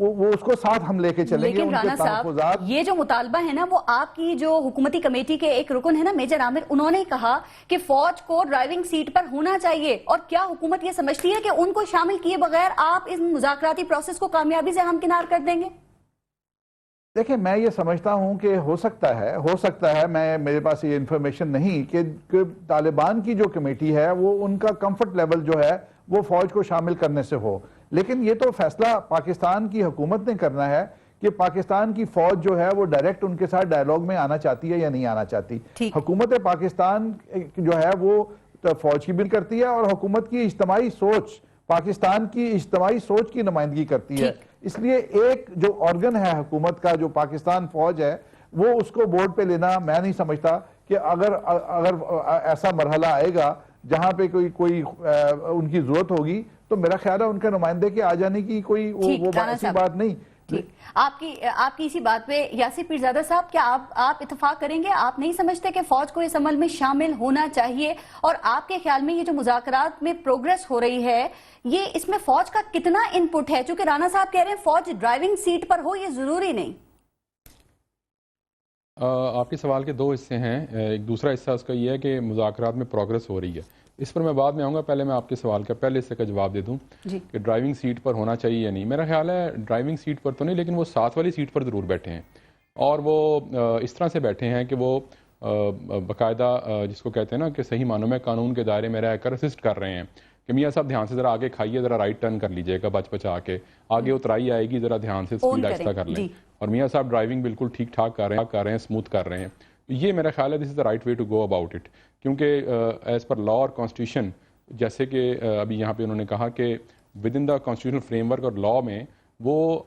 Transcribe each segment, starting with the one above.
وہ اس کو ساتھ ہم لے کے چلیں گے. لیکن رانا صاحب یہ جو مطالبہ ہے نا وہ آپ کی جو حکومتی کمیٹی کے ایک رکن ہے نا میجر عامر, انہوں نے کہا کہ فوج کو ڈرائیونگ سیٹ پر ہونا چاہیے, اور کیا حکومت یہ سمجھتی ہے کہ ان کو شامل کیے بغیر آپ اس مذاکراتی پروسیس کو کامیابی سے ہمکنار کر دیں گے؟ دیکھیں میں یہ سمجھتا ہوں کہ ہو سکتا ہے میرے پاس یہ انفارمیشن نہیں کہ طالبان کی جو کمیٹی ہے وہ ان کا کمفرٹ لیول جو ہے وہ فوج کو شامل کرنے سے ہو, لیکن یہ تو فیصلہ پاکستان کی حکومت نے کرنا ہے کہ پاکستان کی فوج جو ہے وہ ڈائریکٹ ان کے ساتھ ڈائیلاگ میں آنا چاہتی ہے یا نہیں آنا چاہتی. حکومت پاکستان جو ہے وہ فوج کی بھی کرتی ہے اور حکومت کی اجتماعی سوچ, پاکستان کی اجتماعی سوچ کی نمائندگی کرتی ہے. اس لیے ایک جو آرگن ہے حکومت کا جو پاکستان فوج ہے وہ اس کو بورڈ پہ لینا میں نہیں سمجھتا کہ اگر ایسا مرحلہ آئے گا جہاں پہ کوئی ان کی ضرورت ہوگی تو میرا خیال ہے ان کے نمائندے کے آ جانے کی کوئی وہ ایسی بات نہیں. آپ کی اسی بات پہ یاسر پیرزادہ صاحب, کیا آپ اتفاق کریں گے؟ آپ نہیں سمجھتے کہ فوج کو اس عمل میں شامل ہونا چاہیے؟ اور آپ کے خیال میں یہ جو مذاکرات میں پروگریس ہو رہی ہے یہ اس میں فوج کا کتنا ان پٹ ہے؟ چونکہ رانا صاحب کہہ رہے ہیں فوج ڈرائیونگ سیٹ پر ہو, یہ ضروری نہیں. آپ کے سوال کے دو حصے ہیں. ایک دوسرا حصہ اس کا یہ ہے کہ مذاکرات میں پروگریس ہو رہی ہے, اس پر میں بعد میں آؤں گا. پہلے میں آپ کے سوال کا پہلے حصے کا جواب دے دوں کہ ڈرائیونگ سیٹ پر ہونا چاہیے یا نہیں. میرا خیال ہے ڈرائیونگ سیٹ پر تو نہیں, لیکن وہ ساتھ والی سیٹ پر ضرور بیٹھے ہیں, اور وہ اس طرح سے بیٹھے ہیں کہ وہ باقاعدہ جس کو کہتے ہیں نا کہ صحیح معنوں میں قانون کے دائرے میں رہ کر اسسٹ کر رہے ہیں کہ میاں صاحب دھیان سے ذرا آگے کھائیے, ذرا رائٹ ٹرن کر لیجئے گا بچ بچا کے, آگے اترائی آئے گی, ذرا دھیان سے سپیڈ ایکسٹرا کر لیں, اور میاں صاحب ڈرائیونگ بالکل ٹھیک ٹھاک کر رہے ہیں, اسموتھ کر رہے ہیں. یہ میرا خیال ہے this is the right way to go about it, کیونکہ ایز پر لا اور کانسٹیٹیوشن, جیسے کہ ابھی یہاں پہ انہوں نے کہا کہ with in the constitutional frame work اور لا میں وہ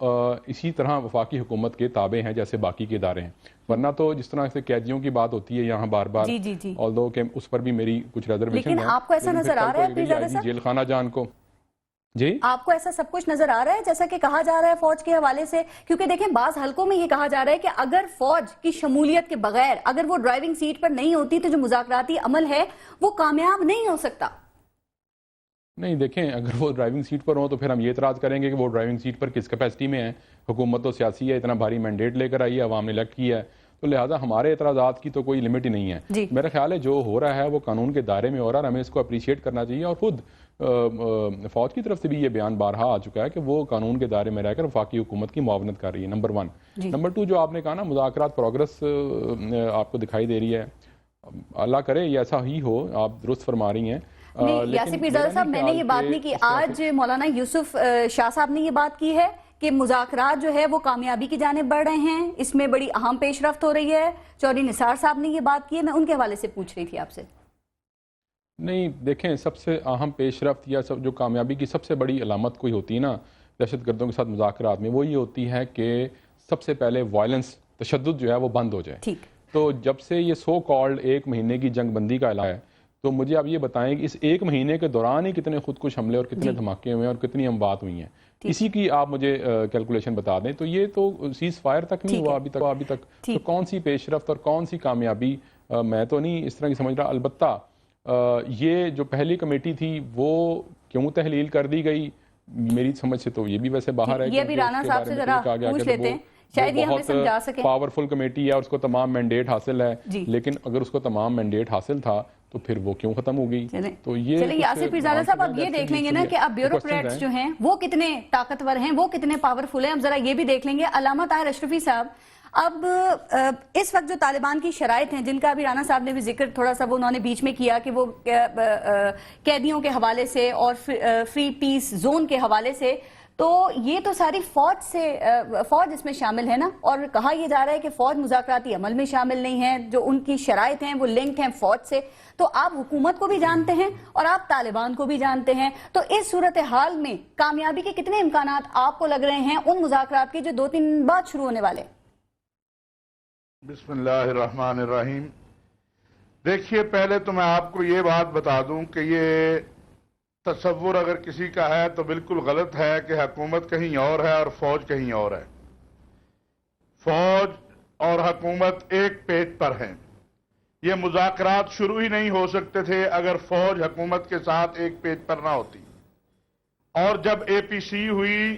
اسی طرح وفاقی حکومت کے تابع ہیں جیسے باقی کے ادارے ہیں. ورنہ تو جس طرح سے قیدیوں کی بات ہوتی ہے یہاں بار بار, آلدو کہ اس پر بھی میری کچھ ریزرویشن ہے, لیکن آپ کو ایسا نظر آ رہا ہے جیل خانہ جان کو, جی آپ کو ایسا سب کچھ نظر آ رہا ہے جیسا کہ کہا جا رہا ہے فوج کے حوالے سے؟ کیونکہ دیکھیں بعض حلقوں میں یہ کہا جا رہا ہے کہ اگر فوج کی شمولیت کے بغیر اگر وہ ڈرائیونگ سیٹ پر نہیں ہوتی تو جو مذاکراتی عمل ہے وہ کامیاب نہیں ہو سکتا. نہیں دیکھیں, اگر وہ ڈرائیونگ سیٹ پر ہوں تو پھر ہم یہ اعتراض کریں گے کہ وہ ڈرائیونگ سیٹ پر کس کیپیسٹی میں ہیں. حکومت تو سیاسی ہے, اتنا بھاری مینڈیٹ لے کر آئی ہے, عوام نے الیکٹ کیا ہے, تو لہٰذا ہمارے اعتراضات کی تو کوئی لمٹ ہی نہیں ہے. میرا خیال ہے جو ہو رہا ہے وہ قانون کے دائرے میں ہو رہا ہے, ہمیں اس کو اپریشیٹ کرنا چاہیے. اور خود فوج کی طرف سے بھی یہ بیان بارہا آ چکا ہے کہ وہ قانون کے دائرے میں رہ کر وفاقی حکومت کی معاونت کر رہی ہے. نمبر 1. نمبر 2 جو آپ نے کہا نا مذاکرات پروگرس آپ کو دکھائی دے رہی ہے, اللہ کرے یہ ایسا ہی ہو, آپ درست فرما رہی ہیں. یاسر پیرزادہ صاحب میں نے یہ بات نہیں کی, آج مولانا یوسف شاہ صاحب نے یہ بات کی ہے کہ مذاکرات جو ہے وہ کامیابی کی جانب بڑھ رہے ہیں, اس میں بڑی اہم پیش رفت ہو رہی ہے. چودھری نثار صاحب نے یہ بات کی ہے, میں ان کے حوالے سے پوچھ رہی تھی آپ سے. نہیں دیکھیں, سب سے اہم پیش رفت یا جو کامیابی کی سب سے بڑی علامت کوئی ہوتی ہے نا دہشت گردوں کے ساتھ مذاکرات میں, وہ یہ ہوتی ہے کہ سب سے پہلے وائلنس, تشدد جو ہے وہ بند ہو جائے. تو جب سے یہ سو کالڈ 1 مہینے کی جنگ بندی کا اعلان ہے, تو مجھے آپ یہ بتائیں کہ اس 1 مہینے کے دوران ہی کتنے خودکش حملے اور کتنے دھماکے ہوئے ہیں اور کتنی اموات ہوئی ہیں, اسی کی آپ مجھے کیلکولیشن بتا دیں. تو یہ تو سیز فائر تک نہیں ہوا ابھی تک. تو کون سی پیش رفت اور کون سی کامیابی, میں تو نہیں اس طرح کی سمجھ رہا. البتہ یہ جو پہلی کمیٹی تھی وہ کیوں تحلیل کر دی گئی میری سمجھ سے تو یہ بھی ویسے باہر ہے. یہ بھی رانا صاحب سے ذرا پوچھ لیتے ہیں, شاید یہ ہمیں سمجھا سکیں. پاورفل کمیٹی ہے, اس کو تمام مینڈیٹ حاصل ہے, لیکن اگر اس کو تمام مینڈیٹ حاصل تھا تو پھر وہ کیوں ختم ہو گئی؟ تو یہ چلیں یاسر پیرزادہ صاحب اب یہ دیکھ لیں گے نا کہ اب بیوروکریٹس جو ہیں وہ کتنے طاقتور ہیں, وہ کتنے پاورفل ہیں. اب ذرا یہ بھی دیکھ لیں گے علامہ طاہر اشرفی صاحب, اب اس وقت جو طالبان کی شرائط ہیں جن کا بھی رانا صاحب نے بھی ذکر تھوڑا سا وہ انہوں نے بیچ میں کیا کہ وہ قیدیوں کے حوالے سے اور فری پیس زون کے حوالے سے, تو یہ تو ساری فوج اس میں شامل ہے نا, اور کہا یہ جا رہا ہے کہ فوج مذاکراتی عمل میں شامل نہیں ہے, جو ان کی شرائط ہیں وہ لنکڈ ہیں فوج سے. تو آپ حکومت کو بھی جانتے ہیں اور آپ طالبان کو بھی جانتے ہیں, تو اس صورتحال میں کامیابی کے کتنے امکانات آپ کو لگ رہے ہیں ان مذاکرات کے جو 2-3 دن بعد شروع ہونے والے؟ بسم اللہ الرحمن الرحیم. دیکھیے پہلے تو میں آپ کو یہ بات بتا دوں کہ یہ تصور اگر کسی کا ہے تو بالکل غلط ہے کہ حکومت کہیں اور ہے اور فوج کہیں اور ہے. فوج اور حکومت ایک پیج پر ہیں. یہ مذاکرات شروع ہی نہیں ہو سکتے تھے اگر فوج حکومت کے ساتھ ایک پیج پر نہ ہوتی. اور جب اے پی سی ہوئی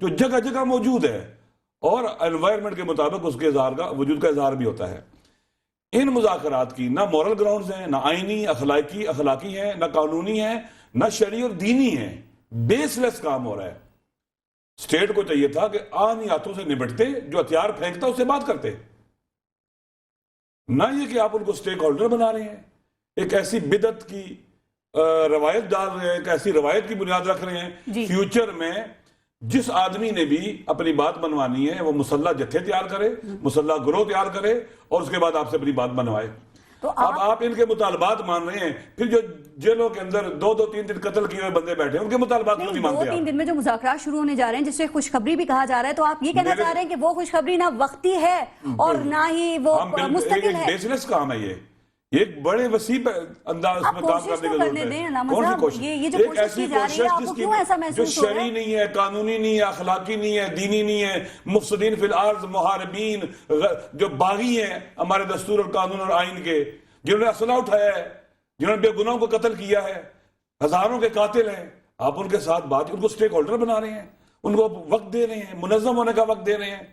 جو جگہ جگہ موجود ہے اور انوائرمنٹ کے مطابق اس کے وجود کا اظہار بھی ہوتا ہے. ان مذاکرات کی نہ مورل گراؤنڈز ہیں، نہ آئینی اخلاقی ہیں، نہ قانونی ہیں، نہ شرعی اور دینی ہیں. بیس لیس کام ہو رہا ہے. اسٹیٹ کو چاہیے تھا کہ آنی ہاتھوں سے نبٹتے، جو ہتھیار پھینکتا اس سے بات کرتے، نہ یہ کہ آپ ان کو سٹیک ہولڈر بنا رہے ہیں، ایک ایسی بدعت کی روایت ڈال رہے ہیں، ایک ایسی روایت کی بنیاد رکھ رہے ہیں. فیوچر میں جس آدمی نے بھی اپنی بات منوانی ہے وہ مسلح جتھے تیار کرے، مسلح گروہ تیار کرے اور اس کے بعد آپ سے اپنی بات منوائے. تو اب آپ ان کے مطالبات مان رہے ہیں، پھر جو جیلوں کے اندر 2-3 دن قتل کیے ہوئے بندے بیٹھے ہیں ان کے مطالبات کیوں نہیں مانتے؟ 2-3 دن میں جو مذاکرات شروع ہونے جا رہے ہیں جس سے خوشخبری بھی کہا جا رہا ہے، تو آپ یہ کہنا چاہ رہے ہیں کہ وہ خوشخبری نہ وقتی ہے اور نہ ہی وہ مستقل ہے؟ بیسلیس کام ہے. یہ ایک بڑے وسیع انداز میں کام کرنے کی ضرورت ہے. کون سی کوشش؟ ایک ایسی کوشش جو شرعی نہیں ہے، قانونی نہیں ہے، اخلاقی نہیں ہے، دینی نہیں ہے. مفسدین فی الارض، محاربین، جو باغی ہیں ہمارے دستور اور قانون اور آئین کے، جنہوں نے اسلحہ اٹھایا ہے، جنہوں نے بے گناہوں کو قتل کیا ہے، ہزاروں کے قاتل ہیں. آپ ان کے ساتھ بات، ان کو سٹیک ہولڈر بنا رہے ہیں، ان کو وقت دے رہے ہیں، منظم ہونے کا وقت دے رہے ہیں.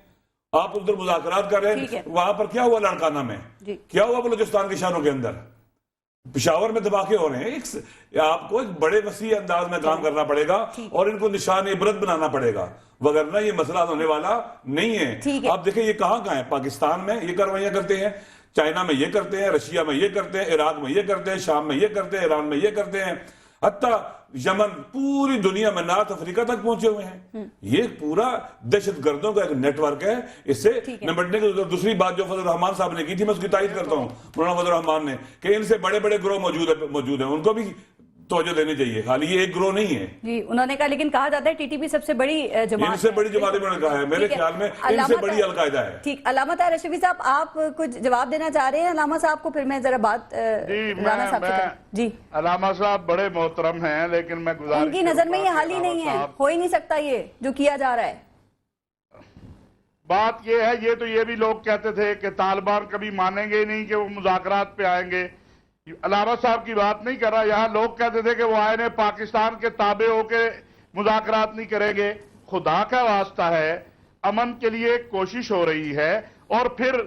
آپ ادھر مذاکرات کر رہے ہیں، وہاں پر کیا ہوا لاڑکانہ میں، کیا ہوا بلوچستان کے شہروں کے اندر، پشاور میں دھماکے ہو رہے ہیں. آپ کو ایک بڑے وسیع انداز میں کام کرنا پڑے گا اور ان کو نشان عبرت بنانا پڑے گا، وگرنہ یہ مسئلہ ہونے والا نہیں ہے. اب دیکھیں یہ کہاں ہے، پاکستان میں یہ کاروائیاں کرتے ہیں، چائنا میں یہ کرتے ہیں، رشیا میں یہ کرتے ہیں، عراق میں یہ کرتے ہیں، شام میں یہ کرتے ہیں، ایران میں یہ کرتے ہیں، حتیٰ یمن، پوری دنیا میں نارتھ افریقہ تک پہنچے ہوئے ہیں. یہ پورا دہشت گردوں کا ایک نیٹ ورک ہے. اس سے نمٹنے کی دوسری بات جو فضل الرحمان صاحب نے کی تھی، میں اس کی تائید کرتا ہوں، مولانا فضل الرحمان نے، کہ ان سے بڑے بڑے گروہ موجود ہیں، ان کو بھی توجہ دینی چاہیے، خالی یہ ایک گروہ نہیں ہے. جی انہوں نے کہا، لیکن کہا جاتا ہے ٹی ٹی پی سب سے بڑی جماعت، ان سے بڑی جماعت انہوں نے کہا ہے، میرے خیال میں ان سے بڑی القاعدہ ہے. ٹھیک، علامہ طاہر اشرفی صاحب آپ کچھ جواب دینا چاہ رہے ہیں علامہ صاحب کو؟ پھر میں ذرا بات رانا صاحب سے کروں. جی علامہ صاحب بڑے محترم ہیں، لیکن میں گزارش، ان کی نظر میں یہ حل ہی نہیں ہے، ہو ہی نہیں سکتا یہ جو کیا جا رہا ہے. بات یہ ہے، یہ تو یہ بھی لوگ کہتے تھے کہ طالبان کبھی مانیں گے ہی نہیں کہ وہ مذاکرات پہ آئیں گے. علامہ صاحب کی بات نہیں کر رہا، یہاں لوگ کہتے تھے کہ وہ آئین پاکستان کے تابع ہو کے مذاکرات نہیں کریں گے. خدا کا واسطہ ہے، امن کے لیے کوشش ہو رہی ہے. اور پھر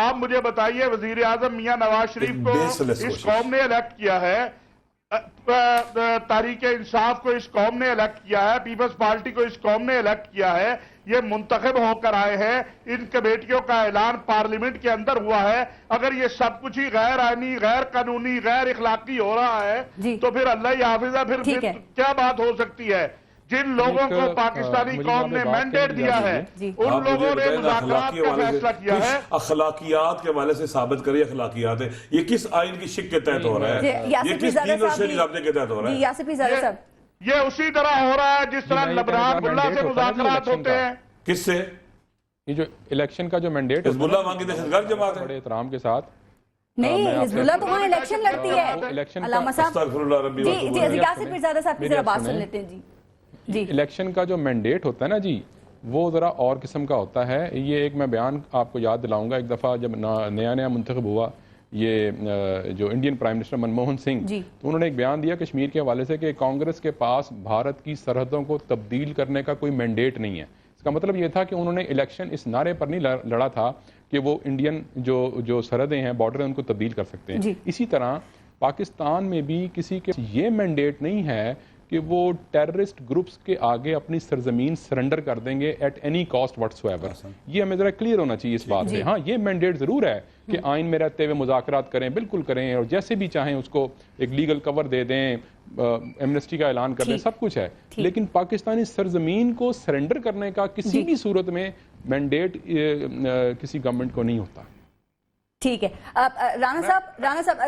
آپ مجھے بتائیے، وزیر اعظم میاں نواز شریف کو اس قوم نے الیکٹ کیا ہے، تحریک انصاف کو اس قوم نے الیکٹ کیا ہے، پیپلز پارٹی کو اس قوم نے الیکٹ کیا ہے، یہ منتخب ہو کر آئے ہیں. ان کمیٹیوں کا اعلان پارلیمنٹ کے اندر ہوا ہے. اگر یہ سب کچھ ہی غیر آئینی، غیر قانونی، غیر اخلاقی ہو رہا ہے تو پھر اللہ ہی حافظ ہے، پھر کیا بات ہو سکتی ہے؟ جن لوگوں کو پاکستانی قوم نے مینڈیٹ دیا ہے ان لوگوں نے مذاکرات کا فیصلہ کیا ہے. اخلاقیات کے حوالے سے ثابت کریے اخلاقیات ہے، یہ کس آئین کی شک کے تحت ہو رہا ہے، یہ کس دین اور شریعت ضابطے کے تحت ہو رہا ہے؟ یاسر زادہ صاحب، یہ اسی طرح ہو رہا ہے جس طرح لبنان اللہ سے مذاکرات ہوتے ہیں. کس سے؟ یہ جو الیکشن کا جو مینڈیٹ حزب اللہ وہاں کی دہشت گرد جماعت ہے. بڑے احترام کے ساتھ نہیں، حزب اللہ تو وہاں الیکشن لڑتی ہے. علامہ صاحب جی یاسر زادہ صاحب کی ذرا بات سن لیتے ہیں. جی الیکشن کا جو مینڈیٹ ہوتا ہے نا جی، وہ ذرا اور قسم کا ہوتا ہے. یہ ایک میں بیان آپ کو یاد دلاؤں گا. ایک دفعہ جب نیا منتخب ہوا یہ جو Indian prime minister Manmohan Singh, تو انہوں نے ایک بیان دیا کشمیر کے حوالے سے کہ کانگریس کے پاس بھارت کی سرحدوں کو تبدیل کرنے کا کوئی مینڈیٹ نہیں ہے. اس کا مطلب یہ تھا کہ انہوں نے الیکشن اس نعرے پر نہیں لڑا تھا کہ وہ انڈین جو سرحدیں ہیں، بارڈر ہیں، ان کو تبدیل کر سکتے ہیں. اسی طرح پاکستان میں بھی کسی کے یہ مینڈیٹ نہیں ہے کہ وہ ٹیررسٹ گروپس کے آگے اپنی سرزمین سرنڈر کر دیں گے at any cost whatsoever. یہ ہمیں ذرا کلیئر ہونا چاہیے اس بات سے. ہاں یہ مینڈیٹ ضرور ہے کہ آئین میں رہتے ہوئے مذاکرات کریں، بالکل کریں، اور جیسے بھی چاہیں اس کو ایک لیگل کور دے دیں، ایمنسٹی کا اعلان کر دیں، سب کچھ ہے. لیکن پاکستانی سرزمین کو سرنڈر کرنے کا کسی بھی صورت میں مینڈیٹ کسی گورنمنٹ کو نہیں ہوتا. ٹھیک ہے. رانا صاحب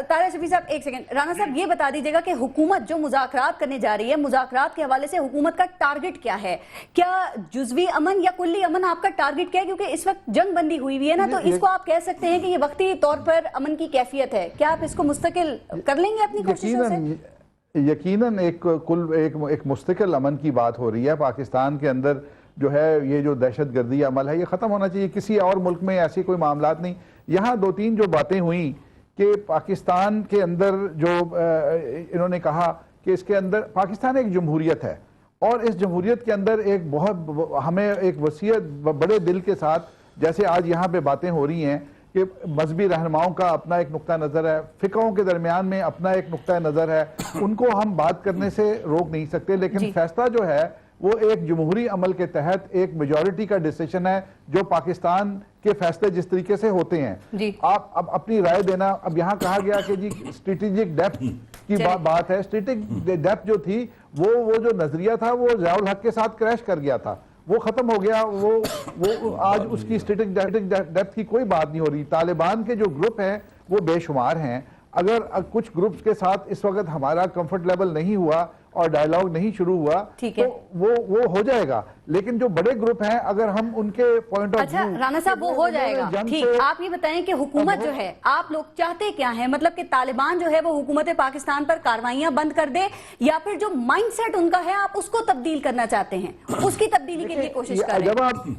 طاہر اشرفی صاحب ایک سیکنڈ. رانا صاحب یہ بتا دیجیے گا کہ حکومت جو مذاکرات کرنے جا رہی ہے، مذاکرات کے حوالے سے حکومت کا ٹارگٹ کیا ہے؟ کیا جزوی امن یا کلی امن آپ کا ٹارگٹ کیا ہے؟ کیونکہ اس وقت جنگ بندی ہوئی ہوئی ہے نا، تو اس کو آپ کہہ سکتے ہیں کہ یہ وقتی طور پر امن کی کیفیت ہے. کیا آپ اس کو مستقل کر لیں گے اپنی کوششوں سے؟ یقیناً ایک مستقل امن کی بات ہو رہی ہے. پاکستان کے اندر جو ہے یہ جو دہشت گردی عمل ہے یہ ختم ہونا چاہیے. کسی اور ملک میں ایسی کوئی معاملات نہیں. یہاں 2-3 جو باتیں ہوئیں کہ پاکستان کے اندر جو انہوں نے کہا کہ اس کے اندر پاکستان ایک جمہوریت ہے اور اس جمہوریت کے اندر ایک بہت ہمیں ایک وسیع بڑے دل کے ساتھ جیسے آج یہاں پہ باتیں ہو رہی ہیں کہ مذہبی رہنماؤں کا اپنا ایک نقطہ نظر ہے، فقہوں کے درمیان میں اپنا ایک نقطہ نظر ہے، ان کو ہم بات کرنے سے روک نہیں سکتے، لیکن فیصلہ جو ہے وہ ایک جمہوری عمل کے تحت ایک میجورٹی کا ڈیسیشن ہے جو پاکستان کے فیصلے جس طریقے سے ہوتے ہیں۔ آپ اب اپنی رائے دینا، اب یہاں کہا گیا کہ جی اسٹریٹجک ڈیپتھ کی بات ہے، اسٹریٹجک ڈیپتھ جو تھی وہ جو نظریہ تھا وہ ضیاء الحق کے ساتھ کریش کر گیا تھا، وہ ختم ہو گیا، وہ آج اس کی اسٹریٹجک ڈیپتھ کی کوئی بات نہیں ہو رہی۔ طالبان کے جو گروپ ہیں وہ بے شمار ہیں، اگر کچھ گروپس کے ساتھ اس وقت ہمارا کمفرٹ لیول نہیں ہوا اور ڈائیلاگ نہیں شروع ہوا تو وہ ہو جائے گا، لیکن جو بڑے گروپ ہیں اگر ہم ان کے پوائنٹ آف ویو رانا صاحب وہ ہو جائے گا ٹھیک۔ آپ یہ بتائیں کہ حکومت جو ہے آپ لوگ چاہتے کیا ہیں، مطلب کہ طالبان جو ہے وہ حکومت پاکستان پر کاروائیاں بند کر دے یا پھر جو مائنڈ سیٹ ان کا ہے آپ اس کو تبدیل کرنا چاہتے ہیں، اس کی تبدیلی کے لیے کوشش کر رہے ہیں؟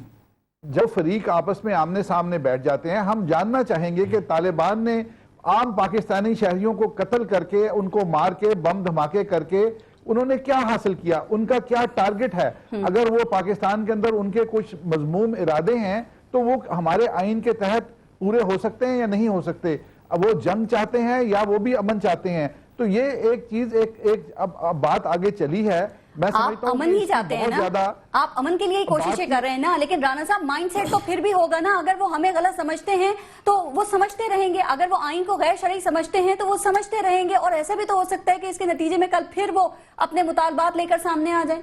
جب فریق آپس میں آمنے سامنے بیٹھ جاتے ہیں ہم جاننا چاہیں گے کہ طالبان نے عام پاکستانی شہریوں کو قتل کر کے ان کو مار کے بم دھماکے کر کے انہوں نے کیا حاصل کیا، ان کا کیا ٹارگٹ ہے۔ اگر وہ پاکستان کے اندر ان کے کچھ مذموم ارادے ہیں تو وہ ہمارے آئین کے تحت پورے ہو سکتے ہیں یا نہیں ہو سکتے، وہ جنگ چاہتے ہیں یا وہ بھی امن چاہتے ہیں۔ تو یہ ایک چیز اب بات آگے چلی ہے، میں سمجھتا ہوں امن ہی چاہتے ہیں نا، آپ امن کے لیے کوششیں کر رہے ہیں نا، لیکن رانا صاحب مائنڈ سیٹ تو پھر بھی ہوگا نا، اگر وہ ہمیں غلط سمجھتے ہیں تو وہ سمجھتے رہیں گے، اگر وہ آئین کو غیر شرعی سمجھتے ہیں تو وہ سمجھتے رہیں گے، اور ایسا بھی تو ہو سکتا ہے کہ اس کے نتیجے میں کل پھر وہ اپنے مطالبات لے کر سامنے آ جائیں۔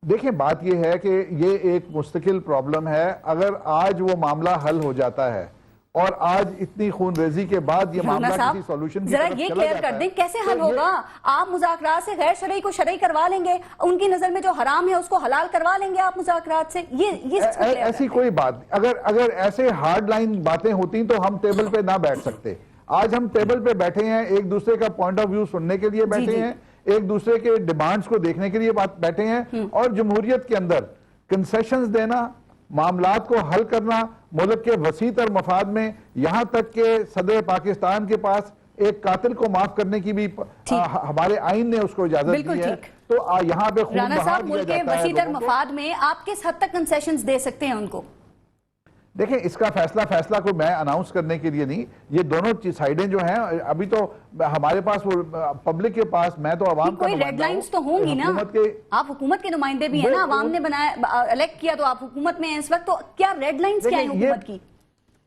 دیکھیں بات یہ ہے کہ یہ ایک مستقل پرابلم ہے، اگر آج وہ معاملہ حل ہو جاتا ہے اور آج اتنی خون ریزی کے بعد یہ معاملہ کسی سولوشن کی طرف چلا جاتا ہے، ذرا یہ کلیئر کر دیں کیسے حل ہوگا؟ آپ مذاکرات سے غیر شرعی کو شرعی کروا لیں گے، ان کی نظر میں جو حرام ہے اس کو حلال کروا لیں گے آپ مذاکرات سے، یہ ایسی کوئی بات اگر ایسے ہارڈ لائن باتیں ہوتی تو ہم ٹیبل پہ نہ بیٹھ سکتے۔ آج ہم ٹیبل پہ بیٹھے ہیں، ایک دوسرے کا پوائنٹ آف ویو سننے کے لیے بیٹھے ہیں، ایک دوسرے کے ڈیمانڈز کو دیکھنے کے لیے بیٹھے ہیں، اور جمہوریت کے اندر کنسیشنز دینا، معاملات کو حل کرنا، ملک کے وسیع تر مفاد میں، یہاں تک کہ صدر پاکستان کے پاس ایک قاتل کو معاف کرنے کی بھی ہمارے آئین نے اس کو اجازت دی ہے، تو یہاں پہ خون بہا دیا جاتا ہے۔ رانا صاحب ملک کے وسیع تر مفاد میں آپ کس حد تک کنسیشنز دے سکتے ہیں ان کو؟ دیکھیں اس کا فیصلہ کو میں اناؤنس کرنے کے لیے نہیں، یہ دونوں سائیڈیں جو ہیں ابھی تو ہمارے پاس وہ پبلک کے پاس، میں تو عوام کا کوئی ریڈ لائنز تو ہوں گی نا، آپ حکومت کے نمائندے بھی ہیں نا، عوام نے بنایا الیکٹ کیا تو آپ حکومت میں ہیں اس وقت، تو کیا ریڈ لائنز کیا ہیں حکومت کی؟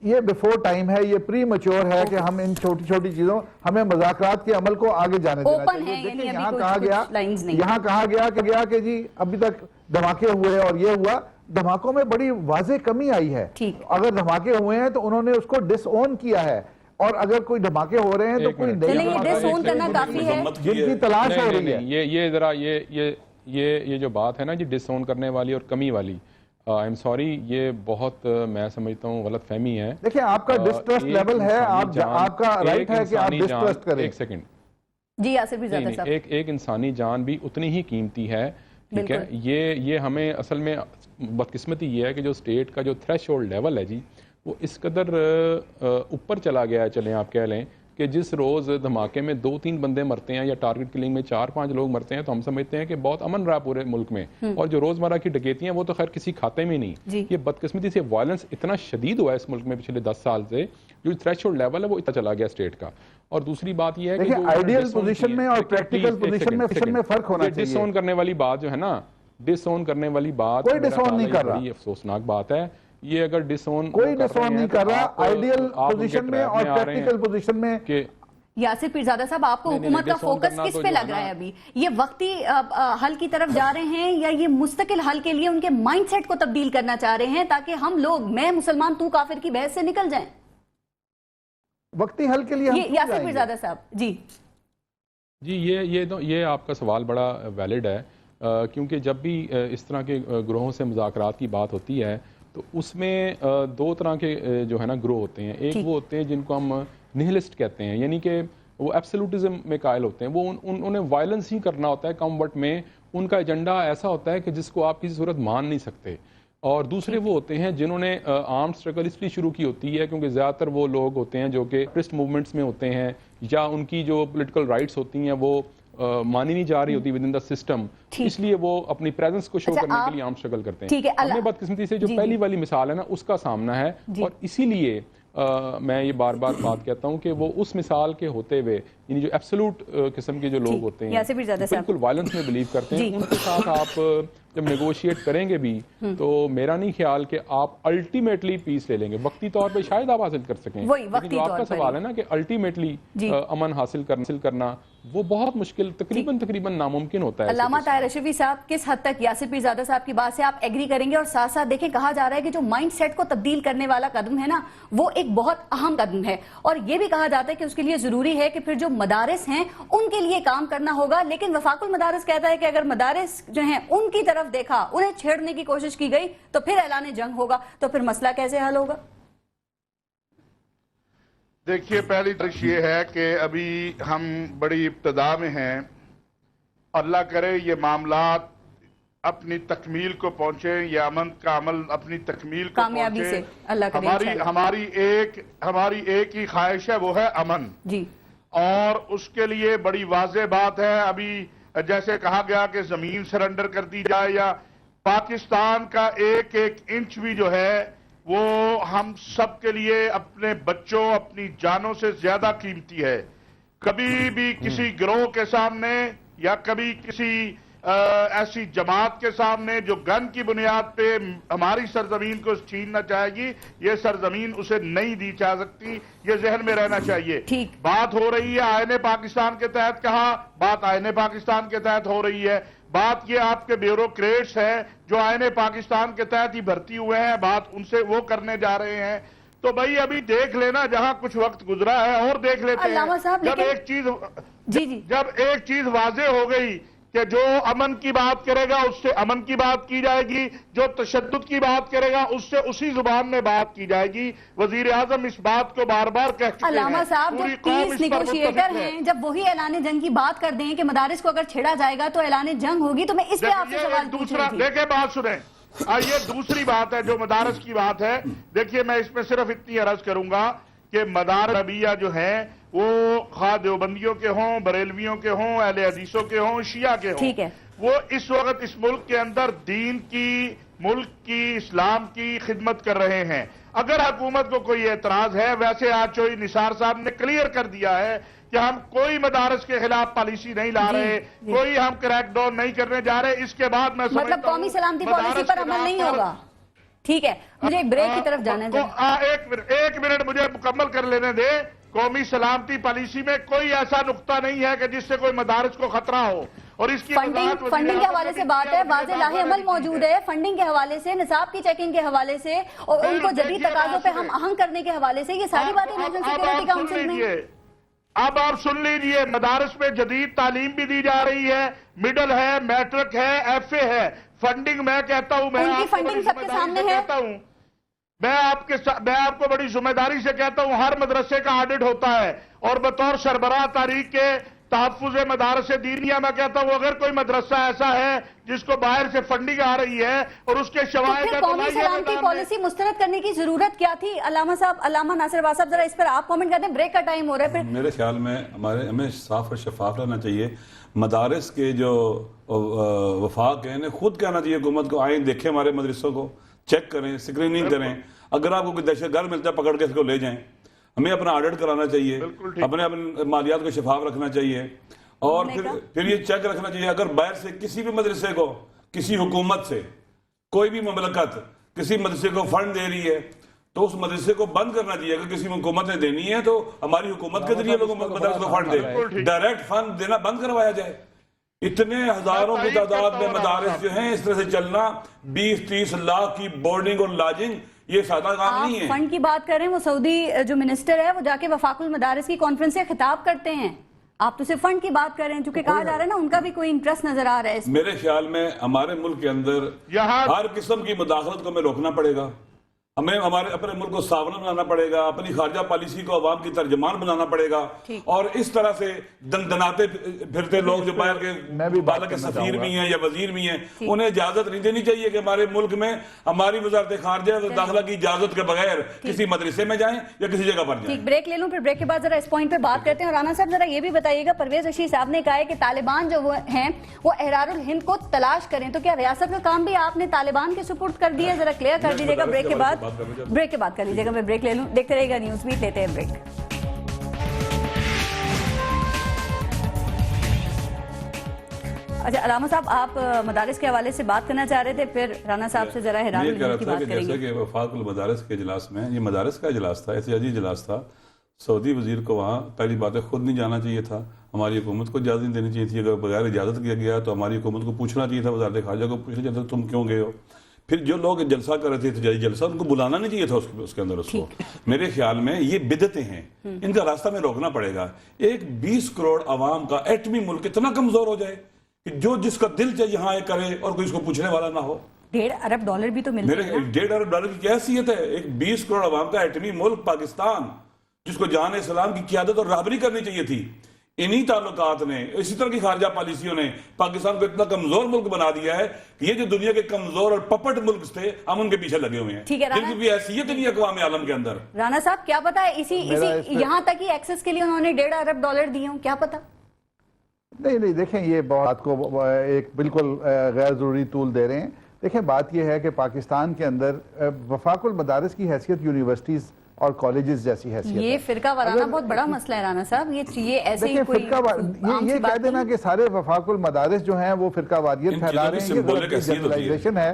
یہ بیفور ٹائم ہے، یہ پری میچور ہے کہ ہم ان چھوٹی چھوٹی چیزوں ہمیں مذاکرات کے عمل کو آگے جانے دینا چاہیے۔ دیکھیں یہاں کہا گیا کہ جی ابھی تک دھماکے ہوئے اور یہ ہوا، دھماکوں میں بڑی واضح کمی آئی ہے، اگر دھماکے ہوئے ہیں تو انہوں نے اس کو ڈس اون کیا ہے، اور اگر کوئی دھماکے ہو رہے ہیں تو کوئی ڈس اون کرنا کافی ہے، جن کی تلاش ہو رہی ہے۔ یہ ذرا یہ جو بات ہے نا جی ڈس اون کرنے والی اور کمی والی، I'm sorry یہ بہت میں سمجھتا ہوں غلط فہمی ہے۔ دیکھیں آپ کا ڈسٹرسٹ لیول ہے، آپ کا رائٹ ہے کہ آپ ڈسٹرسٹ کریں۔ ایک سیکنڈ جی آصف مرزادہ صاحب، ایک انسانی جان بھی اتنی ہی قیمتی ہے، ٹھیک ہے؟ یہ ہمیں اصل میں بدقسمتی یہ ہے کہ جو اسٹیٹ کا جو تھریش ہولڈ لیول ہے جی وہ اس قدر اوپر چلا گیا ہے، چلیں آپ کہہ لیں کہ جس روز دھماکے میں 2-3 بندے مرتے ہیں یا ٹارگٹ کلنگ میں 4-5 لوگ مرتے ہیں تو ہم سمجھتے ہیں کہ بہت امن رہا پورے ملک میں، اور جو روزمرہ کی ڈکیتیاں ہیں وہ تو خیر کسی کھاتے میں نہیں۔ یہ بدقسمتی سے وائلنس اتنا شدید ہوا ہے اس ملک میں پچھلے 10 سال سے، جو تھریش ہولڈ لیول ہے وہ اتنا چلا گیا اسٹیٹ کا۔ اور دوسری بات یہ ہے کہ آئیڈیل پوزیشن میں اور پریکٹیکل پوزیشن میں فرق ہونا چاہیے۔ ڈس اون کرنے والی بات جو ہے نا، ڈس اون کرنے والی بات کوئی ڈس اون نہیں کر رہا، بڑی افسوسناک بات ہے یہ، اگر ڈس اون کوئی ڈس اون نہیں کر رہا آئیڈیل پوزیشن میں اور پریکٹیکل پوزیشن میں۔ یاسر پیرزادہ صاحب آپ کو حکومت کا فوکس کس پہ لگ رہا ہے ابھی؟ یہ وقتی حل کی طرف جا رہے ہیں یا یہ مستقل حل کے لیے ان کے مائنڈ سیٹ کو تبدیل کرنا چاہ رہے ہیں تاکہ ہم لوگ میں مسلمان تو کافر کی بحث سے نکل جائیں؟ وقتی حل کے لیے یاسر پیرزادہ صاحب جی یہ آپ کا سوال بڑا ویلڈ ہے، کیونکہ جب بھی اس طرح کے گروہوں سے مذاکرات کی بات ہوتی ہے تو اس میں 2 طرح کے جو ہے نا گروہ ہوتے ہیں، ایک وہ ہوتے ہیں جن کو ہم نہلسٹ کہتے ہیں، یعنی کہ وہ ایبسولوٹزم میں قائل ہوتے ہیں، وہ انہیں وائلنس ہی کرنا ہوتا ہے کم وقت میں، ان کا ایجنڈا ایسا ہوتا ہے کہ جس کو آپ کسی صورت مان نہیں سکتے۔ اور دوسرے وہ ہوتے ہیں جنہوں نے آرمڈ اسٹرگل اس لیے شروع کی ہوتی ہے کیونکہ زیادہ تر وہ لوگ ہوتے ہیں جو کہ ٹیررسٹ موومنٹس میں ہوتے ہیں، یا ان کی جو پولیٹیکل رائٹس ہوتی ہیں وہ مانی نہیں جا رہی ہوتی ود ان دا سسٹم، اس لیے وہ اپنی پریزنس کو شو کرنے کے لیے عام اسٹرگل کرتے ہیں. ہم نے بدقسمتی سے جو پہلی والی مثال ہے نا اس کا سامنا ہے، اور اسی لیے میں یہ بار بار بات کہتا ہوں کہ وہ اس مثال کے ہوتے ہوئے یعنی جو ایبسولوٹ قسم کے جو لوگ ہوتے ہیں بالکل وائلنس میں بلیو کرتے ہیں، ان کے ساتھ آپ جب نیگوشیٹ کریں گے بھی تو میرا نہیں خیال کہ آپ الٹیمیٹلی پیس لے لیں گے. وقتی طور پہ شاید آپ حاصل کر سکیں، لیکن جو آپ کا سوال ہے نا کہ الٹیمیٹلی امن حاصل کرنا وہ بہت مشکل، تقریباً ناممکن ہوتا ہے. علامہ طاہر اشرفی صاحب، کس حد تک یاسر پیرزادہ صاحب کی بات سے آپ ایگری کریں گے؟ اور ساتھ ساتھ دیکھیں کہا جا رہا ہے کہ جو مائنڈ سیٹ کو تبدیل کرنے والا قدم ہے نا وہ ایک بہت اہم قدم ہے، اور یہ بھی کہا جاتا ہے کہ اس کے لیے ضروری ہے کہ پھر جو مدارس ہیں ان کے لیے کام کرنا ہوگا. لیکن وفاق المدارس کہتا ہے کہ اگر مدارس جو ہیں ان کی طرف دیکھا، انہیں چھیڑنے کی کوشش کی گئی تو پھر اعلان جنگ ہوگا. تو پھر مسئلہ کیسے حل ہوگا؟ دیکھیے، پہلی درش یہ ہے کہ ابھی ہم بڑی ابتدا میں ہیں. اللہ کرے یہ معاملات اپنی تکمیل کو پہنچے، یہ امن کا عمل اپنی تکمیل کو کامیابی سے اللہ کرے. ہماری ایک ہی خواہش ہے، وہ ہے امن. جی. اور اس کے لیے بڑی واضح بات ہے، ابھی جیسے کہا گیا کہ زمین سرنڈر کر دی جائے، یا پاکستان کا ایک ایک انچ بھی جو ہے وہ ہم سب کے لیے اپنے بچوں، اپنی جانوں سے زیادہ قیمتی ہے. کبھی بھی کسی گروہ کے سامنے یا کبھی کسی ایسی جماعت کے سامنے جو گن کی بنیاد پہ ہماری سرزمین کو چھیننا چاہے گی، یہ سرزمین اسے نہیں دی جا سکتی. یہ ذہن میں رہنا چاہیے. بات ہو رہی ہے آئین پاکستان کے تحت، کہا بات آئین پاکستان کے تحت ہو رہی ہے. بات یہ آپ کے بیوروکریٹس ہیں جو آئین پاکستان کے تحت ہی بھرتی ہوئے ہیں، بات ان سے وہ کرنے جا رہے ہیں. تو بھائی ابھی دیکھ لینا، جہاں کچھ وقت گزرا ہے اور دیکھ لیتے ہیں. جب ایک چیز واضح ہو گئی کہ جو امن کی بات کرے گا اس سے امن کی بات کی جائے گی، جو تشدد کی بات کرے گا اس سے اسی زبان میں بات کی جائے گی. وزیر اعظم اس بات کو بار بار کہہ چکے ہیں. علامہ صاحب، جو پیس نیگوشیٹر ہیں جب وہی اعلان جنگ کی بات کر دیں کہ مدارس کو اگر چھیڑا جائے گا تو اعلان جنگ ہوگی، تو میں اس پہ آپ سے سوال پوچھ رہی تھی. دیکھیں بات سنیں، یہ دوسری بات ہے جو مدارس کی بات ہے. دیکھیے میں اس میں صرف اتنی عرض کروں گا کہ مدارس عربیہ جو ہیں وہ خواہ دیوبندیوں کے ہوں، بریلویوں کے ہوں، اہل حدیثوں کے ہوں، شیعہ کے ہوں، وہ اس وقت اس ملک کے اندر دین کی، ملک کی، اسلام کی خدمت کر رہے ہیں. اگر حکومت کو کوئی اعتراض ہے، ویسے آج چوئی نثار صاحب نے کلیئر کر دیا ہے کہ ہم کوئی مدارس کے خلاف پالیسی نہیں لا رہے، کوئی ہم کریک ڈاؤن نہیں کرنے جا رہے. اس کے بعد میں مطلب قومی سلامتی پالیسی پر عمل نہیں ہوگا. ٹھیک ہے، مجھے ایک بریک کی طرف جانا ہے. ایک منٹ مجھے مکمل کر لینے دے. قومی سلامتی پالیسی میں کوئی ایسا نقطہ نہیں ہے کہ جس سے کوئی مدارس کو خطرہ ہو. اور اس کی فنڈنگ کے حوالے سے بات ہے، واضح لاہے عمل موجود ہے. فنڈنگ کے حوالے سے، نصاب کی چیکنگ کے حوالے سے، اور ان کو جدید تقاضوں پہ ہم آہنگ کرنے کے حوالے سے، یہ ساری باتیں نیشنل سیکورٹی کاؤنسل میں. اب آپ سن لیجئے، مدارس میں جدید تعلیم بھی دی جا رہی ہے، مڈل ہے، میٹرک ہے، ایف اے ہے. فنڈنگ میں کہتا ہوں، میں آپ کو بڑی ذمہ داری سے کہتا ہوں، میں آپ کو بڑی ذمہ داری سے کہتا ہوں، ہر مدرسے کا آڈٹ ہوتا ہے. اور بطور سربراہ تحریک کے تحفظ مدارس دینیہ میں کہتا ہوں اگر کوئی مدرسہ ایسا ہے جس کو باہر سے فنڈنگ آ رہی ہے اور اس کے شواہد قومی سلامتی پالیسی مسترد کرنے کی ضرورت کیا تھی؟ علامہ صاحب، علامہ ناصر عباس صاحب، ذرا اس پر آپ کامنٹ کرتے ہیں. بریک کا ٹائم ہو رہا ہے. میرے خیال میں ہمیں صاف اور شفاف رہنا چاہیے. مدارس کے جو وفاق ہیں خود کہنا چاہیے حکومت کو، آئیں دیکھیں ہمارے مدرسوں کو، چیک کریں، اسکریننگ کریں. اگر آپ کو کوئی دہشت گرد ملتا ہے پکڑ کے اس کو لے جائیں. ہمیں اپنا آڈٹ کرانا چاہیے، اپنے مالیات کو شفاف رکھنا چاہیے، اور پھر یہ چیک رکھنا چاہیے اگر باہر سے کسی بھی مدرسے کو، کسی حکومت سے کوئی بھی مملکت کسی مدرسے کو فنڈ دے رہی ہے تو اس مدرسے کو بند کرنا چاہیے. اگر کسی حکومت نے دینی ہے تو ہماری حکومت کے ذریعے لوگوں مدرسے کو فنڈ دے، ڈائریکٹ فنڈ دینا بند کروایا جائے. اتنے ہزاروں کی تعداد میں مدارس جو ہیں اس طرح سے چلنا، 20-30 لاکھ کی بورڈنگ اور لاجنگ، یہ سادہ کام نہیں ہے. فنڈ کی بات کریں، وہ سعودی جو منسٹر ہے وہ جا کے وفاق المدارس کی کانفرنس سے خطاب کرتے ہیں. آپ تو صرف فنڈ کی بات کر رہے ہیں، چونکہ کہا جا رہا ہے نا ان کا بھی کوئی انٹرسٹ نظر آ رہا ہے. میرے خیال میں ہمارے ملک کے اندر ہر قسم کی مداخلت کو ہمیں روکنا پڑے گا. ہمیں ہمارے اپنے ملک کو ساونا بنانا پڑے گا، اپنی خارجہ پالیسی کو عوام کی ترجمان بنانا پڑے گا، اور اس طرح سے دندناتے پھرتے لوگ جو باہر کے بالا کے سفیر بھی ہیں یا وزیر بھی ہیں، انہیں اجازت نہیں دینی چاہیے کہ ہمارے ملک میں ہماری وزارت خارجہ اور داخلہ کی اجازت کے بغیر کسی مدرسے میں جائیں یا کسی جگہ پر جائیں۔ بریک لے لوں، پھر بریک کے بعد ذرا اس پوائنٹ پہ بات کرتے ہیں۔ اور رانا صاحب ذرا یہ بھی بتائیے گا، پرویز رشید صاحب نے کہا ہے کہ طالبان جو ہیں وہ احرار الہند کو تلاش کریں، تو کیا ریاست کا کام بھی آپ نے طالبان کے سپرد کر دیا؟ ذرا کلیئر کر دیجیے گا بریک کے بعد۔ بریک کے بعد کر لیجیے گا، میں بریک لے لوں، دیکھتے رہیے گا نیوز بیٹ، لیتے ہیں بریک۔ اچھا رانا صاحب، آپ مدارس کے حوالے سے بات کرنا چاہ رہے تھے، پھر رانا صاحب سے ذرا احرار الہند کی بات کریں گے۔ جیسا کہ وفاق المدارس کے اجلاس میں، یہ مدارس کا اجلاس تھا، احتجاجی اجلاس تھا، سعودی وزیر کو وہاں پہلی بات ہے خود نہیں جانا چاہیے تھا، ہماری حکومت کو اجازت نہیں دینی چاہیے تھی، اگر بغیر اجازت کیا گیا تو ہماری حکومت کو پوچھنا چاہیے تھا، وزارت خارجہ کو پوچھنا چاہیے تھا تم کیوں گئے ہو۔ پھر جو لوگ جلسہ کر رہے تھے احتجاجی جلسہ، ان کو بلانا نہیں چاہیے تھا اس کے اندر اس کو۔ میرے خیال میں یہ بدعتیں ہیں، ان کا راستہ میں روکنا پڑے گا۔ ایک 20 کروڑ عوام کا ایٹمی ملک اتنا کمزور ہو جائے کہ جو جس کا دل چاہے یہاں کرے اور کوئی اس کو پوچھنے والا نہ ہو۔ $1.5 ارب بھی تو ملتے ہیں۔ $1.5 ارب کی کیا حیثیت ہے؟ ایک 20 کروڑ عوام کا ایٹمی ملک پاکستان، جس کو جان اسلام کی قیادت اور رہبری کرنی چاہیے تھی، انہی تعلقات نے، اسی طرح کی خارجہ پالیسیوں نے پاکستان کو اتنا کمزور ملک بنا دیا ہے کہ یہ جو دنیا کے کمزور اور پپٹ ملک تھے، ہم ان کے پیچھے لگے ہوئے ہیں، جن کی بھی حیثیت نہیں ہے اقوام عالم کے اندر۔ رانا صاحب کیا پتا ہے اسی یہاں تک ہی ایکسس کے لیے انہوں نے $1.5 ارب دیے ہوں، کیا پتا؟ نہیں دیکھیں، یہ بات کو ایک بالکل غیر ضروری طول دے رہے ہیں۔ دیکھیں بات یہ ہے کہ پاکستان کے اندر وفاق المدارس کی حیثیت یونیورسٹیز اور کالجز جیسی حیثیت ہے۔ یہ فرقہ وارانہ بہت بڑا مسئلہ ہے رانا صاحب، یہ ایسے ہی کوئی یہ کہہ دینا کہ سارے وفاق المدارس جو ہیں وہ فرقہ واریت پھیلا رہے ہیں، یہ جنرلائزیشن ہے۔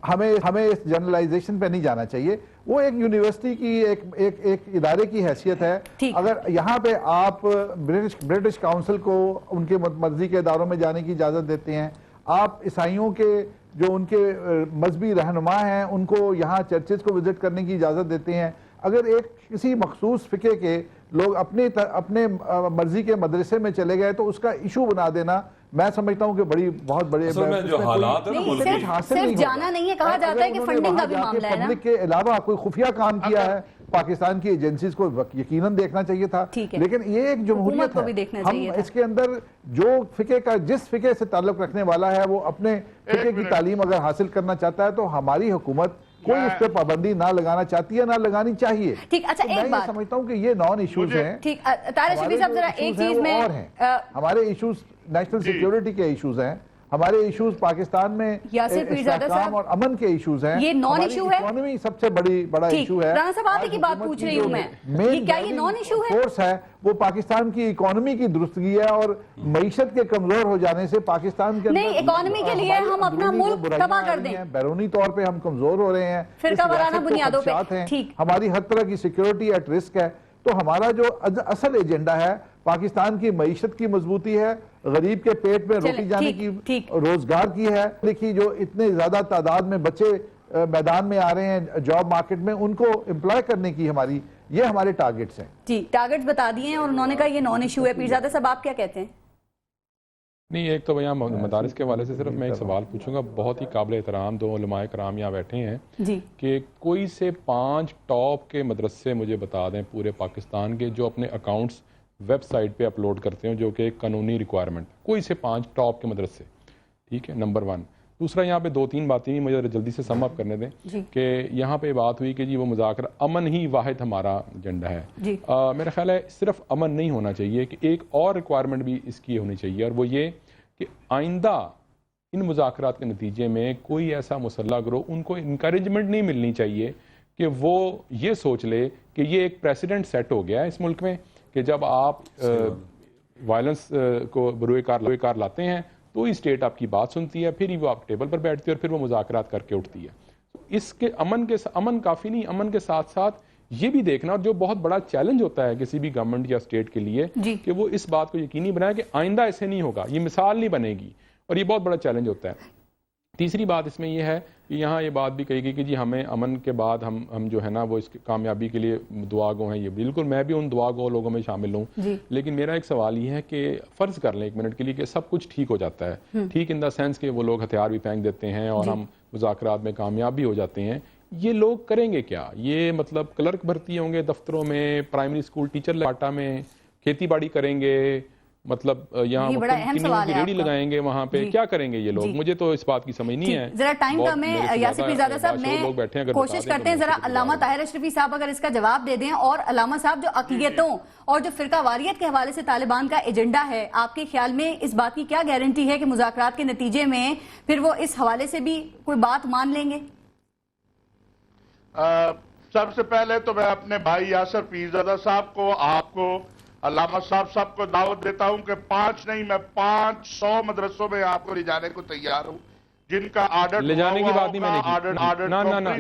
ہمیں اس جنرلائزیشن پہ نہیں جانا چاہیے۔ وہ ایک یونیورسٹی کی ایک ادارے کی حیثیت ہے۔ اگر یہاں پہ آپ برٹش کاؤنسل کو ان کے مرضی کے اداروں میں جانے کی اجازت دیتے ہیں، آپ عیسائیوں کے جو ان کے مذہبی رہنما ہیں ان کو یہاں چرچز کو وزٹ کرنے کی اجازت دیتے ہیں، اگر ایک کسی مخصوص فقہ کے لوگ اپنے مرضی کے مدرسے میں چلے گئے تو اس کا ایشو بنا دینا، میں سمجھتا ہوں کہ بہت بڑے جو حالات ہیں نا، صرف جانا نہیں ہے، کہا جاتا ہے کہ فنڈنگ کا بھی معاملہ ہے نا۔ پبلک کے علاوہ کوئی خفیہ کام کیا ہے، پاکستان کی ایجنسیز کو یقیناً دیکھنا چاہیے تھا، لیکن یہ ایک جمہوریت ہے۔ ہم اس کے اندر جو فقہ کا جس فقہ سے تعلق رکھنے والا ہے وہ اپنے فقہ کی تعلیم اگر حاصل کرنا چاہتا ہے تو ہماری حکومت کوئی اس پہ پابندی نہ لگانا چاہتی ہے، نہ لگانی چاہیے۔ ٹھیک، اچھا ایک بات میں یہ سمجھتا ہوں کہ یہ نان ایشوز ہیں۔ ٹھیک، طارق شفیع صاحب ذرا ایک چیز میں، ہمارے ایشوز نیشنل سیکیورٹی کے ایشوز ہیں، ہمارے ایشوز پاکستان میں استحکام اور امن کے ایشوز ہیں۔ یہ نان ایشو ہے؟ اکانومی سب سے بڑا ایشو ہے۔ رانا صاحب آپ ہی کی بات پوچھ رہی ہوں میں، کیا یہ نان ایشو ہے؟ فورس ہے وہ پاکستان کی اکانومی کی درستگی ہے، اور معیشت کے کمزور ہو جانے سے پاکستان کے نہیں، اکانومی کے لیے ہم اپنا ملک تباہ کر دیں، بیرونی طور پہ ہم کمزور ہو رہے ہیں، فرقہ وارانہ بنیادوں پہ، ہماری ہر طرح کی سیکیورٹی ایٹ رسک ہے۔ تو ہمارا جو اصل ایجنڈا ہے پاکستان کی معیشت کی مضبوطی ہے، غریب کے پیٹ میں روٹی جانے کی، روزگار کی ہے۔ دیکھیے جو اتنے زیادہ تعداد میں بچے میدان میں آ رہے ہیں جاب مارکیٹ میں، ان کو امپلائی کرنے کی یہ ہمارے ٹارگٹس ہیں۔ جی ٹارگٹس بتا دیے ہیں، اور انہوں نے کہا یہ نان ایشو ہے۔ پیرزادہ صاحب آپ کیا کہتے ہیں؟ نہیں، ایک تو یہاں مدارس کے حوالے سے صرف میں ایک سوال پوچھوں گا، بہت ہی قابل احترام 2 علماء کرام یہاں بیٹھے ہیں جی، کہ کوئی سے 5 ٹاپ کے مدرسے مجھے بتا دیں پورے پاکستان کے جو اپنے اکاؤنٹس ویب سائٹ پہ اپلوڈ کرتے ہیں، جو کہ ایک قانونی ریکوائرمنٹ، کوئی سے 5 ٹاپ کے مدرسے، ٹھیک ہے، نمبر 1۔ دوسرا یہاں پہ 2-3 باتیں بھی مجھے جلدی سے سم اپ کرنے دیں کہ یہاں پہ بات ہوئی کہ جی وہ مذاکرہ، امن ہی واحد ہمارا ایجنڈا ہے۔ میرا خیال ہے صرف امن نہیں ہونا چاہیے، کہ ایک اور ریکوائرمنٹ بھی اس کی ہونی چاہیے، اور وہ یہ کہ آئندہ ان مذاکرات کے نتیجے میں کوئی ایسا مسلح گروہ، ان کو انکریجمنٹ نہیں ملنی چاہیے کہ وہ یہ سوچ لے کہ یہ ایک پریسیڈنٹ سیٹ ہو گیا ہے اس ملک میں کہ جب آپ وائلنس کو بروئے کار لاتے ہیں تو ہی اسٹیٹ آپ کی بات سنتی ہے، پھر ہی وہ آپ ٹیبل پر بیٹھتی ہے اور پھر وہ مذاکرات کر کے اٹھتی ہے۔ اس کے امن کافی نہیں، امن کے ساتھ ساتھ یہ بھی دیکھنا جو بہت بڑا چیلنج ہوتا ہے کسی بھی گورنمنٹ یا اسٹیٹ کے لیے کہ وہ اس بات کو یقینی بنائے کہ آئندہ ایسے نہیں ہوگا، یہ مثال نہیں بنے گی، اور یہ بہت بڑا چیلنج ہوتا ہے۔ تیسری بات اس میں یہ ہے کہ یہاں یہ بات بھی کہی گئی کہ جی ہمیں امن کے بعد ہم جو ہے نا وہ اس کی کامیابی کے لیے دعا گو ہیں۔ یہ بالکل میں بھی ان دعا گو لوگوں میں شامل ہوں، لیکن میرا ایک سوال یہ ہے کہ فرض کر لیں 1 منٹ کے لیے کہ سب کچھ ٹھیک ہو جاتا ہے، ٹھیک ان دا سینس کہ وہ لوگ ہتھیار بھی پھینک دیتے ہیں اور ہم مذاکرات میں کامیاب بھی ہو جاتے ہیں، یہ لوگ کریں گے کیا؟ یہ مطلب کلرک بھرتی ہوں گے دفتروں میں، پرائمری اسکول ٹیچر لاٹا میں، کھیتی باڑی کریں گے، مطلب یہاں کنیوں کی ریڑھی لگائیں گے، وہاں پہ کیا کریں گے یہ لوگ؟ مجھے تو اس بات کی سمجھ نہیں ہے. ذرا ٹائم کم ہے یاسر پیرزادہ صاحب، میں کوشش کرتے ہیں ذرا علامہ طاہر اشرفی صاحب اگر اس کا جواب دے دیں. اور علامہ صاحب، جو عقیدتوں اور جو فرقہ واریت کے حوالے سے طالبان کا ایجنڈا ہے، آپ کے خیال میں اس بات کی کیا گارنٹی ہے کہ مذاکرات کے نتیجے میں پھر وہ اس حوالے سے بھی کوئی بات مان لیں گے؟ سب سے پہلے تو میں اپنے بھائی یاسر پیرزادہ صاحب کو، آپ کو، علامہ صاحب کو دعوت دیتا ہوں کہ 5 نہیں میں 500 مدرسوں میں آپ کو لے جانے کو تیار ہوں جن کا آرڈر لے جانے کی بات نہیں میں نے کی.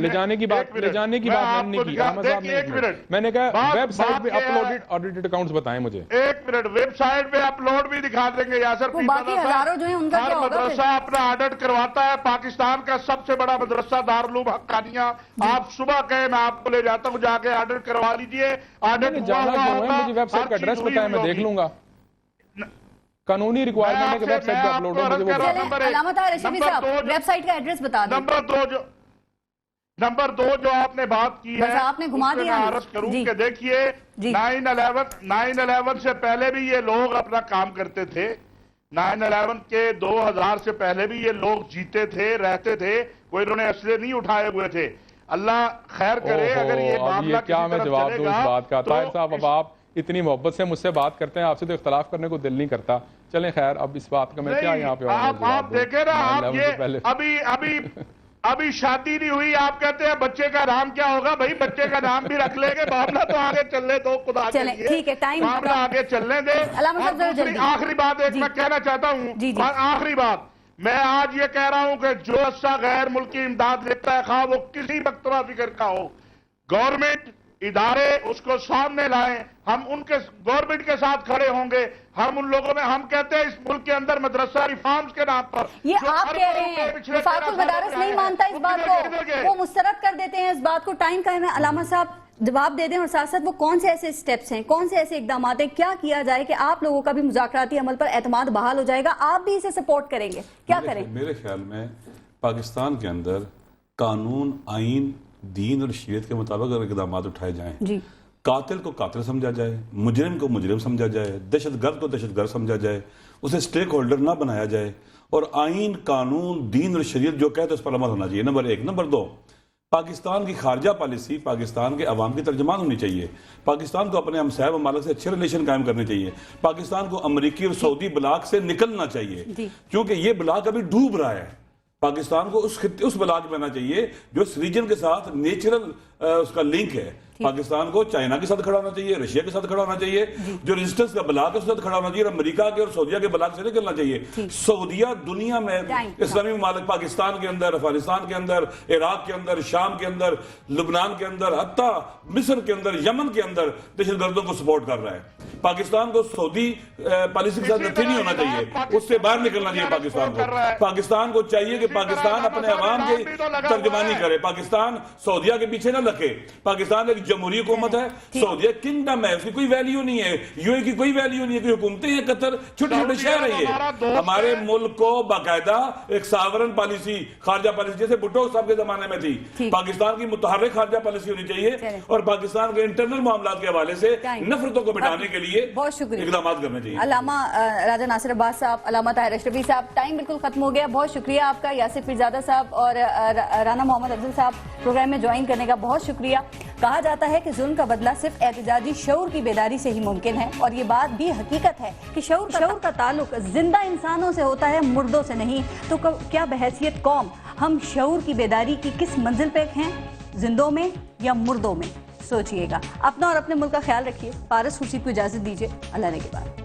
لے جانے کی بات میں نے نہیں کی. احمد صاحب نے میں نے کہا ویب سائٹ پہ اپلوڈڈ آڈیٹڈ اکاؤنٹس بتائیں مجھے. ایک منٹ، ویب سائٹ پہ اپلوڈ بھی دکھا دیں گے یاسر باقی ہزاروں جو ہیں ان کا کیا ہوگا؟ مدرسہ اپنا آڈٹ کرواتا ہے. پاکستان کا سب سے بڑا مدرسہ دارالعلوم حقانیہ، آپ صبح کہیں میں آپ کو لے جاتا ہوں، جا کے آڈٹ کروا لیجئے. آڈٹ مجھے ویب سائٹ کا ایڈریس بتائیں، میں دیکھ لوں گا. قانونی ریکوائرمنٹ ہے کہ ویب سائٹ پہ اپلوڈ ہو. علامہ طاہر اشرفی صاحب ویب سائٹ کا ایڈریس بتا دیں. نمبر 2 جو آپ نے بات کی ہے، آپ نے گھما دیا. میں عرض کروں کہ دیکھیے 9/11 سے پہلے بھی یہ لوگ اپنا کام کرتے تھے. 9/11 کے 2000 سے پہلے بھی یہ لوگ جیتے تھے، رہتے تھے، کوئی انہوں نے اسلحے نہیں اٹھائے ہوئے تھے. اللہ خیر کرے اگر یہ معاملہ کیا میں جواب دوں اس بات کا؟ طاہر صاحب اب آپ اتنی محبت سے مجھ سے بات کرتے ہیں، آپ سے تو اختلاف کرنے کو دل نہیں کرتا. چلیں خیر، اب اس بات کا میں کیا یہاں پہ آپ دیکھیں نا، آپ یہ ابھی شادی نہیں ہوئی، آپ کہتے ہیں بچے کا نام کیا ہوگا؟ بھائی بچے کا نام بھی رکھ لیں گے، معاملہ تو آگے چلنے دو، خدا کے لیے ٹھیک ہے، ٹائم معاملہ آگے چلنے دے. آخری بات ایک میں کہنا چاہتا ہوں، آخری بات میں آج یہ کہہ رہا ہوں کہ جو ایسا غیر ملکی امداد لیتا ہے، خواہ وہ کسی مکتبہ فکر کا ہو، گورنمنٹ ادارے اس کو سامنے لائیں. ہم ان کے گورنمنٹ کے ساتھ کھڑے ہوں گے. ہم ان لوگوں میں، ہم کہتے ہیں اس ملک کے اندر مدرسہ ریفارمز کے نام پر، یہ آپ کہہ رہے ہیں وفاق المدارس نہیں مانتا اس بات کو، وہ مسترد کر دیتے ہیں اس بات کو. ٹائم کا ہے، میں علامہ صاحب جواب دے دیں اور ساتھ ساتھ وہ کون سے ایسے سٹیپس ہیں، کون سے ایسے اقدامات ہیں، کیا کیا جائے کہ آپ لوگوں کا بھی مذاکراتی عمل پر اعتماد بحال ہو جائے گا، آپ بھی اسے سپورٹ کریں گے، کیا کریں؟ میرے خیال میں پاکستان کے اندر قانون، آئین، دین اور شریعت کے مطابق اگر اقدامات اٹھائے جائیں، قاتل کو قاتل سمجھا جائے، مجرم کو مجرم سمجھا جائے، دہشت گرد کو دہشت گرد سمجھا جائے، اسے سٹیک ہولڈر نہ بنایا جائے، اور آئین، قانون، دین اور شریعت جو کہتے ہیں اس پر عمل ہونا چاہیے. نمبر 1. نمبر 2، پاکستان کی خارجہ پالیسی پاکستان کے عوام کی ترجمان ہونی چاہیے. پاکستان کو اپنے ہمسایہ ممالک سے اچھے ریلیشن قائم کرنے چاہیے. پاکستان کو امریکی اور سعودی بلاک سے نکلنا چاہیے، کیونکہ یہ بلاک ابھی ڈوب رہا ہے. پاکستان کو اس بلاک میں آنا چاہیے جو اس ریجن کے ساتھ نیچرل اس کا لنک ہے. پاکستان کو چائنا کے ساتھ کھڑا ہونا چاہیے، رشیا کے ساتھ کھڑا ہونا چاہیے، جو ریزسٹنس کا بلاک ہے اس کے ساتھ کھڑا ہونا چاہیے، اور امریکہ کے اور سعودیہ کے بلاک سے نکلنا چاہیے. سعودیہ دنیا میں اسلامی ممالک، پاکستان کے اندر، افغانستان کے اندر، عراق کے اندر، شام کے اندر، لبنان کے اندر، حتیٰ مصر کے اندر، یمن کے اندر دہشت گردوں کو سپورٹ کر رہا ہے. پاکستان کو سعودی پالیسی کے ساتھ نفی نہیں ہونا چاہیے، اس سے باہر نکلنا چاہیے. پاکستان کو چاہیے کہ پاکستان اپنے عوام کی ترجمانی کرے. پاکستان سعودیہ کے پیچھے نہ لگے. پاکستان ایک جمہوری حکومت ہے، سعودیہ کنگڈم ہے، اس کی کوئی ویلیو نہیں ہے، یو اے کی کوئی ویلیو نہیں ہے، کوئی حکومتیں ہیں قطر، چھوٹے چھوٹے شہر ہیں. یہ ہمارے ملک کو باقاعدہ ایک ساورن پالیسی، خارجہ پالیسی جیسے بھٹو صاحب کے زمانے میں تھی، پاکستان کی متحرک خارجہ پالیسی ہونی چاہیے، اور پاکستان کے انٹرنل معاملات کے حوالے سے نفرتوں کو مٹانے کے لیے بہت شکریہ اقدامات کرنے چاہیے. علامہ راجہ ناصر عباس صاحب، علامہ طاہر اشرفی صاحب، ٹائم بالکل ختم ہو گیا. بہت شکریہ آپ کا. یاسر پیرزادہ صاحب اور رانا محمد افضل صاحب پروگرام میں جوائن کرنے کا بہت شکریہ. کہا جاتا ہے کہ ظلم کا بدلہ صرف احتجاجی شعور کی بیداری سے ہی ممکن ہے، اور یہ بات بھی حقیقت ہے کہ شعور کا تعلق زندہ انسانوں سے ہوتا ہے، مردوں سے نہیں. تو کیا بحیثیت قوم ہم شعور کی بیداری کی کس منزل پہ ہیں، زندوں میں یا مردوں میں؟ سوچئے گا. اپنا اور اپنے ملک کا خیال رکھیے. پارس خورشید کو اجازت دیجیے. اللہ نے کے بعد.